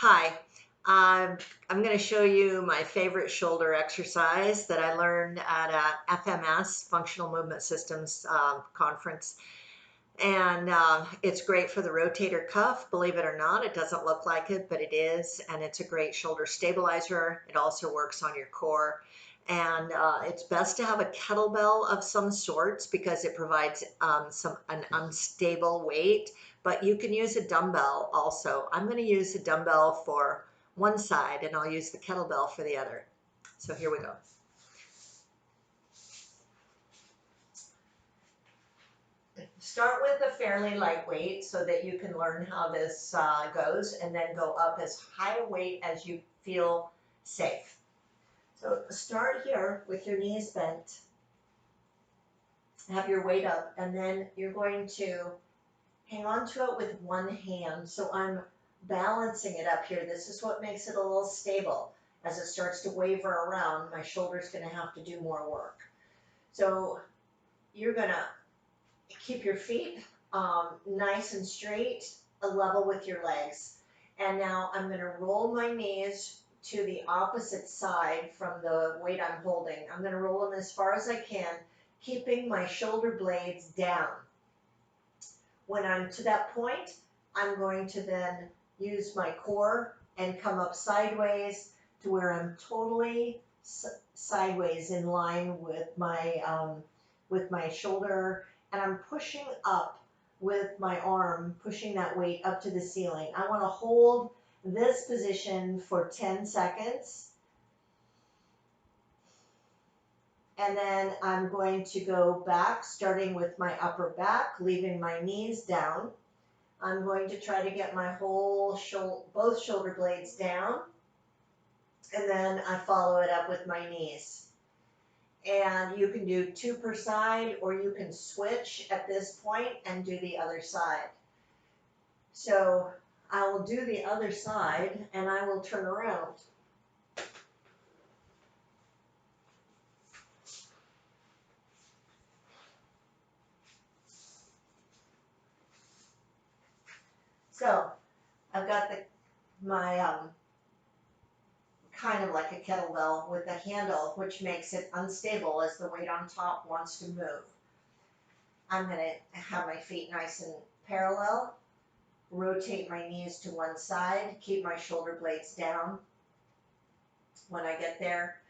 Hi, I'm going to show you my favorite shoulder exercise that I learned at a FMS, Functional Movement Systems conference. And it's great for the rotator cuff, believe it or not. It doesn't look like it, but it is. And it's a great shoulder stabilizer. It also works on your core. And it's best to have a kettlebell of some sorts because it provides an unstable weight, but you can use a dumbbell also. I'm going to use a dumbbell for one side and I'll use the kettlebell for the other. So here we go. Start with a fairly light weight so that you can learn how this goes, and then go up as high a weight as you feel safe. So start here with your knees bent, have your weight up, and then you're going to hang on to it with one hand. So I'm balancing it up here. This is what makes it a little stable. As it starts to waver around, my shoulder's going to have to do more work. So you're going to keep your feet nice and straight, level with your legs. And now I'm going to roll my knees to the opposite side from the weight I'm holding. I'm going to roll them as far as I can, keeping my shoulder blades down. When I'm to that point, I'm going to then use my core and come up sideways to where I'm totally sideways in line with my shoulder, and I'm pushing up with my arm, pushing that weight up to the ceiling. I want to hold this position for 10 seconds. And then I'm going to go back, starting with my upper back, leaving my knees down. I'm going to try to get my whole both shoulder blades down. And then I follow it up with my knees. And you can do 2 per side, or you can switch at this point and do the other side. So I will do the other side and I will turn around. So I've got my kind of like a kettlebell with a handle, which makes it unstable as the weight on top wants to move. I'm going to have my feet nice and parallel, rotate my knees to one side, keep my shoulder blades down. When I get there,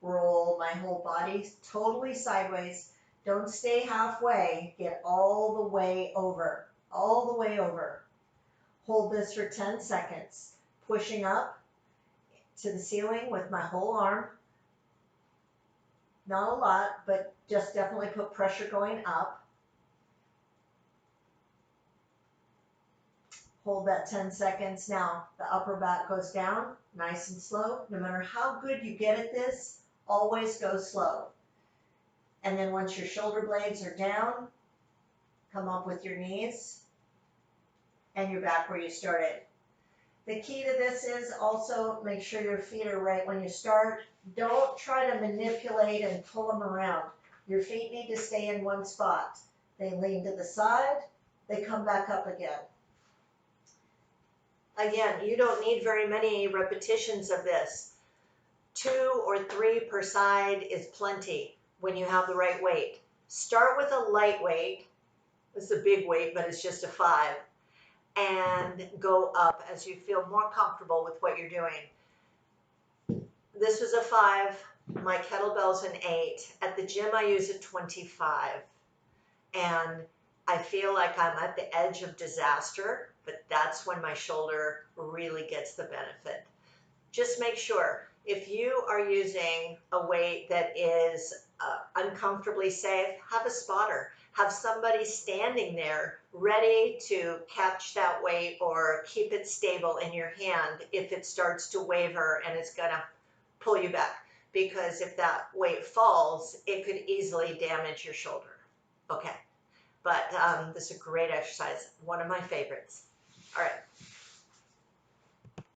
roll my whole body totally sideways. Don't stay halfway, get all the way over, all the way over. Hold this for 10 seconds, pushing up to the ceiling with my whole arm. Not a lot, but just definitely put pressure going up. Hold that 10 seconds. Now the upper back goes down, nice and slow. No matter how good you get at this, always go slow. And then once your shoulder blades are down, come up with your knees, and you're back where you started. The key to this is also make sure your feet are right when you start. Don't try to manipulate and pull them around. Your feet need to stay in one spot. They lean to the side, they come back up again. Again, you don't need very many repetitions of this. 2 or 3 per side is plenty when you have the right weight. Start with a light weight. It's a big weight, but it's just a 5. And go up as you feel more comfortable with what you're doing. This was a 5. My kettlebell's an 8. At the gym, I use a 25. And I feel like I'm at the edge of disaster, but that's when my shoulder really gets the benefit. Just make sure, if you are using a weight that is uncomfortably safe, have a spotter. Have somebody standing there ready to catch that weight or keep it stable in your hand if it starts to waver and it's going to pull you back. Because if that weight falls, it could easily damage your shoulder. Okay. But this is a great exercise, one of my favorites. All right.